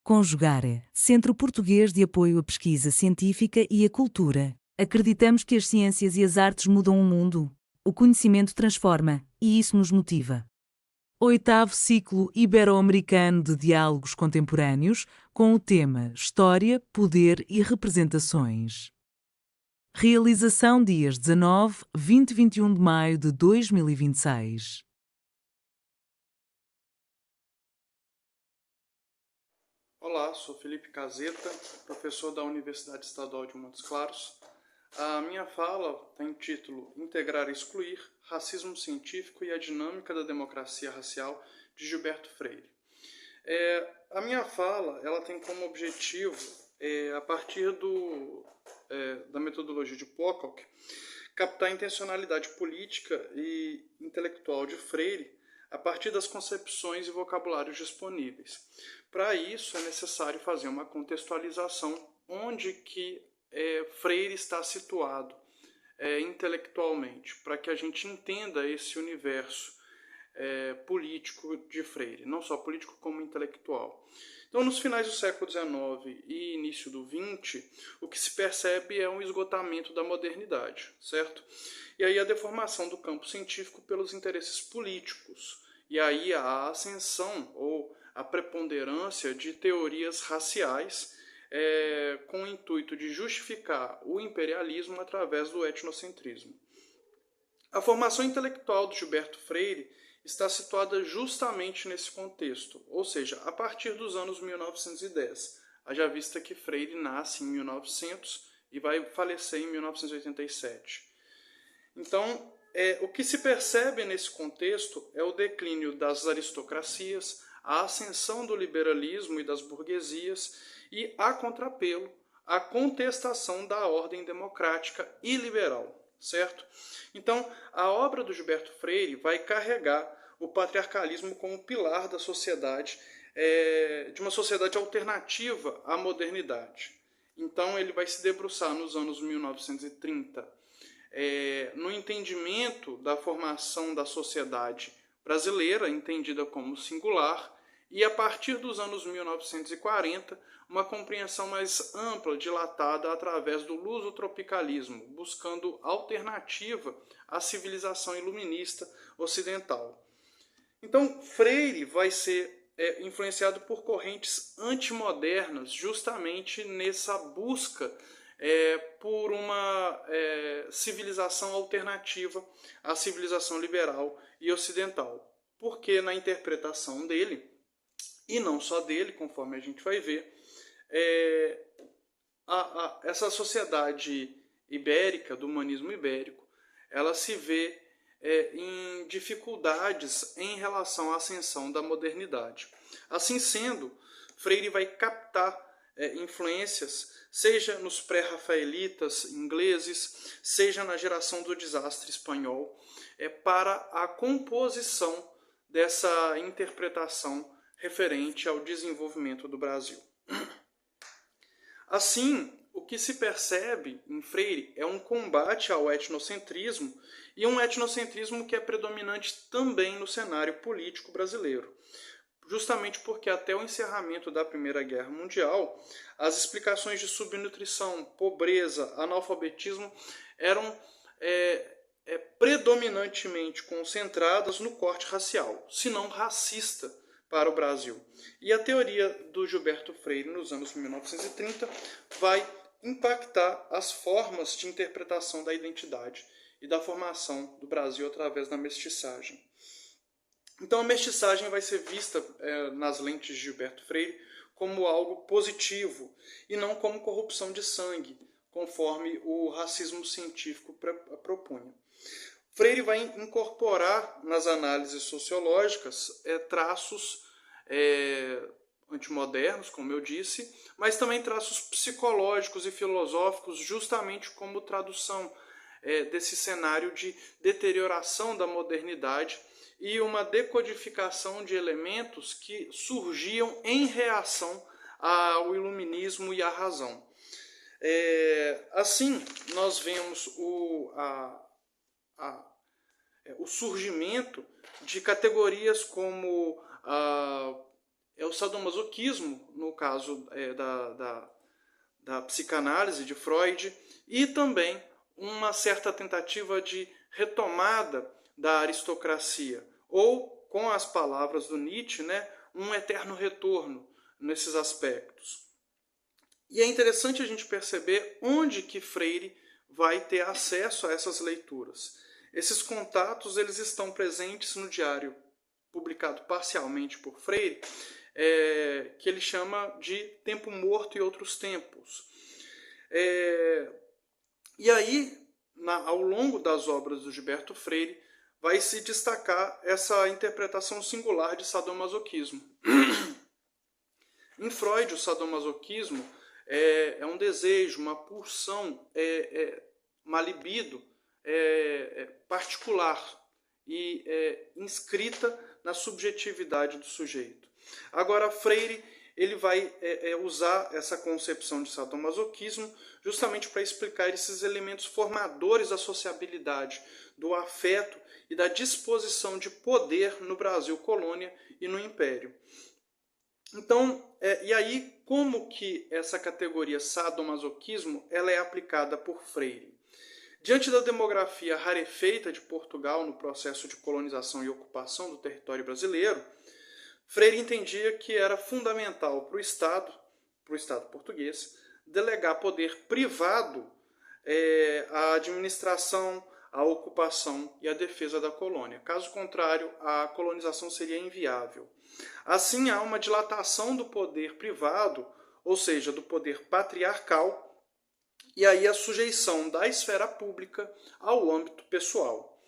Conjugare, Centro Português de Apoio à Pesquisa Científica e à Cultura. Acreditamos que as ciências e as artes mudam o mundo. O conhecimento transforma, e isso nos motiva. Oitavo ciclo ibero-americano de diálogos contemporâneos, com o tema História, Poder e Representações. Realização dias 19, 20 e 21 de maio de 2026. Olá, sou Felipe Caseta, professor da Universidade Estadual de Montes Claros. A minha fala tem título Integrar e Excluir, Racismo Científico e a Dinâmica da Democracia Racial, de Gilberto Freire. A minha fala ela tem como objetivo, a partir da metodologia de Pocock, captar a intencionalidade política e intelectual de Freire a partir das concepções e vocabulários disponíveis. Para isso, é necessário fazer uma contextualização onde que Freire está situado intelectualmente, para que a gente entenda esse universo político de Freire, não só político como intelectual. Então, nos finais do século XIX e início do XX, o que se percebe é um esgotamento da modernidade, certo? E aí a deformação do campo científico pelos interesses políticos, e aí a ascensão ou a preponderância de teorias raciais com o intuito de justificar o imperialismo através do etnocentrismo. A formação intelectual de Gilberto Freire está situada justamente nesse contexto, ou seja, a partir dos anos 1910. Haja vista que Freire nasce em 1900 e vai falecer em 1987. Então, o que se percebe nesse contexto é o declínio das aristocracias, a ascensão do liberalismo e das burguesias e, a contrapelo, a contestação da ordem democrática e liberal, certo? Então, a obra do Gilberto Freire vai carregar o patriarcalismo como pilar da sociedade, de uma sociedade alternativa à modernidade. Então, ele vai se debruçar nos anos 1930, no entendimento da formação da sociedade brasileira, entendida como singular, e a partir dos anos 1940, uma compreensão mais ampla, dilatada através do lusotropicalismo, buscando alternativa à civilização iluminista ocidental. Então, Freire vai ser influenciado por correntes antimodernas, justamente nessa busca por uma civilização alternativa à civilização liberal e ocidental. Porque na interpretação dele, e não só dele, conforme a gente vai ver, essa sociedade ibérica, do humanismo ibérico, ela se vê em dificuldades em relação à ascensão da modernidade. Assim sendo, Freire vai captar influências, seja nos pré-rafaelitas ingleses, seja na geração do desastre espanhol, para a composição dessa interpretação referente ao desenvolvimento do Brasil. Assim, o que se percebe em Freire é um combate ao etnocentrismo, e um etnocentrismo que é predominante também no cenário político brasileiro. Justamente porque até o encerramento da Primeira Guerra Mundial, as explicações de subnutrição, pobreza, analfabetismo eram predominantemente concentradas no corte racial, se não racista, para o Brasil. E a teoria do Gilberto Freire, nos anos 1930, vai impactar as formas de interpretação da identidade e da formação do Brasil através da mestiçagem. Então a mestiçagem vai ser vista nas lentes de Gilberto Freire como algo positivo e não como corrupção de sangue, conforme o racismo científico propunha. Freire vai incorporar nas análises sociológicas traços antimodernos, como eu disse, mas também traços psicológicos e filosóficos, justamente como tradução desse cenário de deterioração da modernidade e uma decodificação de elementos que surgiam em reação ao iluminismo e à razão. Assim, nós vemos o surgimento de categorias como o sadomasoquismo, no caso da psicanálise de Freud, e também uma certa tentativa de retomada da aristocracia, ou, com as palavras do Nietzsche, né, um eterno retorno nesses aspectos. E é interessante a gente perceber onde que Freire vai ter acesso a essas leituras. Esses contatos eles estão presentes no diário publicado parcialmente por Freire, que ele chama de Tempo Morto e Outros Tempos. E aí, ao longo das obras do Gilberto Freire, vai se destacar essa interpretação singular de sadomasoquismo. Em Freud, o sadomasoquismo é um desejo, uma pulsão, uma libido particular e inscrita na subjetividade do sujeito. Agora, Freire ele vai usar essa concepção de sadomasoquismo justamente para explicar esses elementos formadores da sociabilidade, do afeto e da disposição de poder no Brasil colônia e no Império. Então, e aí, como que essa categoria sadomasoquismo ela é aplicada por Freire? Diante da demografia rarefeita de Portugal no processo de colonização e ocupação do território brasileiro, Freire entendia que era fundamental para o Estado português, delegar poder privado à administração, à ocupação e à defesa da colônia. Caso contrário, a colonização seria inviável. Assim, há uma dilatação do poder privado, ou seja, do poder patriarcal, e aí a sujeição da esfera pública ao âmbito pessoal.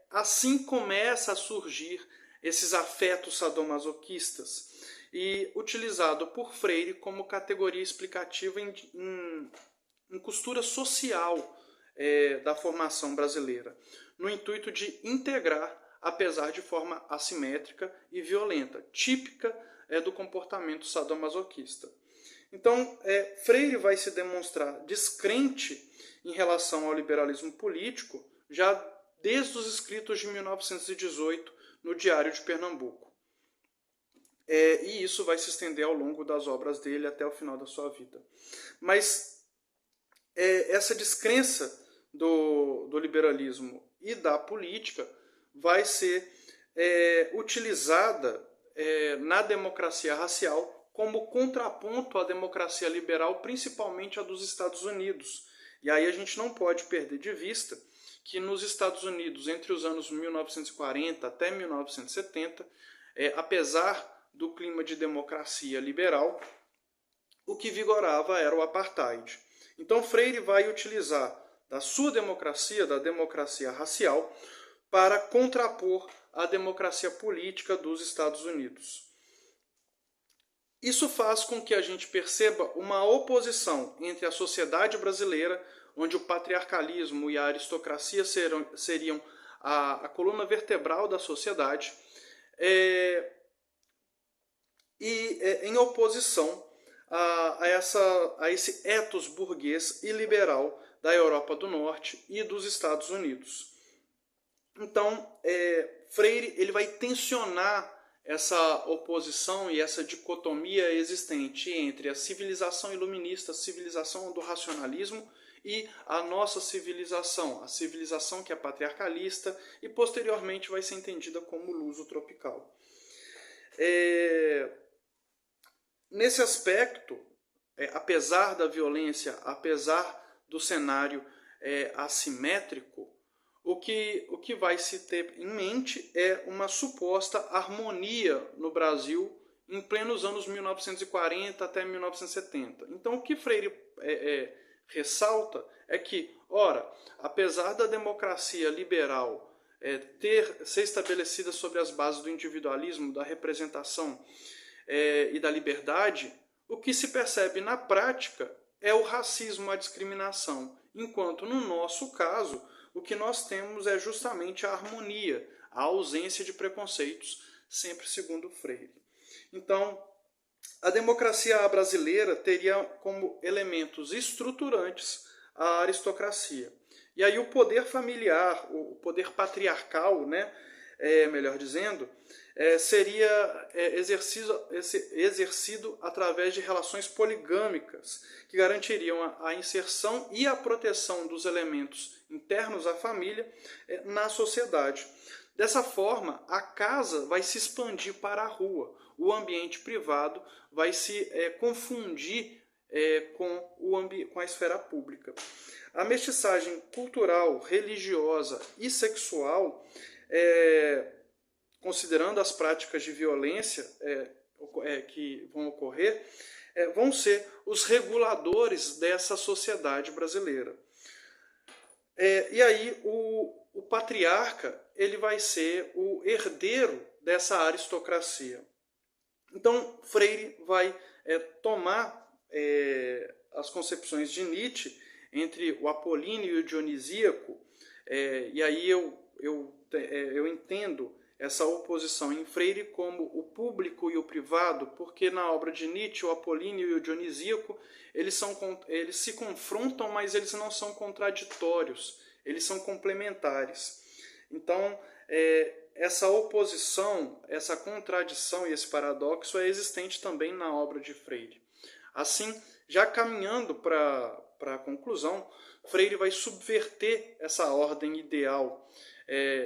Assim começa a surgir esses afetos sadomasoquistas, e utilizado por Freire como categoria explicativa em costura social da formação brasileira, no intuito de integrar, apesar de forma assimétrica e violenta, típica do comportamento sadomasoquista. Então, Freire vai se demonstrar descrente em relação ao liberalismo político já desde os escritos de 1918 no Diário de Pernambuco. E isso vai se estender ao longo das obras dele até o final da sua vida. Mas essa descrença do liberalismo e da política vai ser utilizada na democracia racial como contraponto à democracia liberal, principalmente a dos Estados Unidos. E aí a gente não pode perder de vista que nos Estados Unidos, entre os anos 1940 até 1970, apesar do clima de democracia liberal, o que vigorava era o apartheid. Então Freire vai utilizar da sua democracia, da democracia racial, para contrapor a democracia política dos Estados Unidos. Isso faz com que a gente perceba uma oposição entre a sociedade brasileira, onde o patriarcalismo e a aristocracia seriam a coluna vertebral da sociedade, em oposição a esse ethos burguês e liberal da Europa do Norte e dos Estados Unidos. Então, Freire ele vai tensionar essa oposição e essa dicotomia existente entre a civilização iluminista, a civilização do racionalismo, e a nossa civilização, a civilização que é patriarcalista e posteriormente vai ser entendida como luso-tropical. Nesse aspecto, apesar da violência, apesar do cenário assimétrico, o que vai se ter em mente é uma suposta harmonia no Brasil em plenos anos 1940 até 1970. Então, o que Freire ressalta é que, ora, apesar da democracia liberal ser estabelecida sobre as bases do individualismo, da representação e da liberdade, o que se percebe na prática é o racismo, a discriminação, enquanto no nosso caso o que nós temos é justamente a harmonia, a ausência de preconceitos, sempre segundo Freire. Então, a democracia brasileira teria como elementos estruturantes a aristocracia. E aí o poder familiar, o poder patriarcal, né, melhor dizendo, seria exercido através de relações poligâmicas, que garantiriam a inserção e a proteção dos elementos internos à família na sociedade. Dessa forma, a casa vai se expandir para a rua, o ambiente privado vai se confundir com a esfera pública. A mestiçagem cultural, religiosa e sexual, considerando as práticas de violência que vão ocorrer, vão ser os reguladores dessa sociedade brasileira. E aí o patriarca ele vai ser o herdeiro dessa aristocracia. Então Freire vai tomar as concepções de Nietzsche entre o apolíneo e o dionisíaco, e aí eu entendo essa oposição em Freire como o público e o privado, porque na obra de Nietzsche o apolíneo e o dionisíaco eles se confrontam, mas eles não são contraditórios, eles são complementares. Então, essa oposição, essa contradição e esse paradoxo é existente também na obra de Freire. Assim, já caminhando para a conclusão, Freire vai subverter essa ordem ideal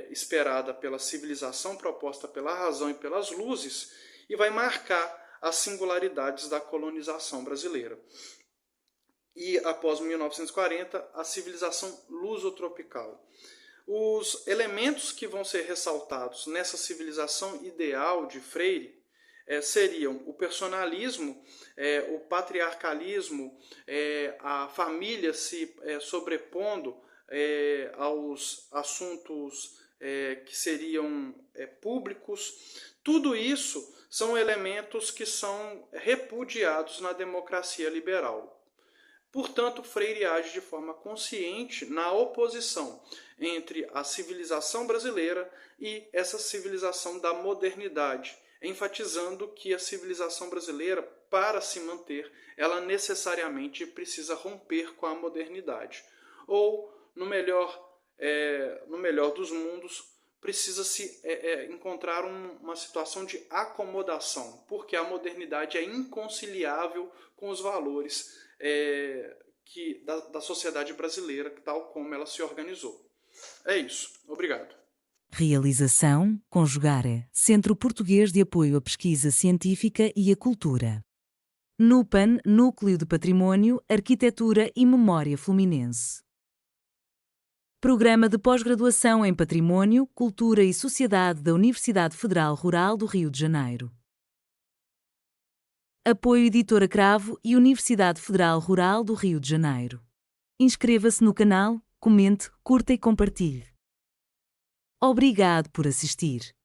esperada pela civilização, proposta pela razão e pelas luzes, e vai marcar as singularidades da colonização brasileira. E, após 1940, a civilização lusotropical. Os elementos que vão ser ressaltados nessa civilização ideal de Freire seriam o personalismo, o patriarcalismo, a família se sobrepondo aos assuntos que seriam públicos. Tudo isso são elementos que são repudiados na democracia liberal. Portanto, Freire age de forma consciente na oposição entre a civilização brasileira e essa civilização da modernidade, enfatizando que a civilização brasileira, para se manter, ela necessariamente precisa romper com a modernidade. Ou, no melhor dos mundos, precisa-se encontrar uma situação de acomodação, porque a modernidade é inconciliável com os valores da sociedade brasileira, tal como ela se organizou. É isso. Obrigado. Realização Conjugare, Centro Português de Apoio à Pesquisa Científica e à Cultura. NUPAN, Núcleo de Património, Arquitetura e Memória Fluminense. Programa de Pós-Graduação em Património, Cultura e Sociedade da Universidade Federal Rural do Rio de Janeiro. Apoio Editora Cravo e Universidade Federal Rural do Rio de Janeiro. Inscreva-se no canal, comente, curta e compartilhe. Obrigado por assistir.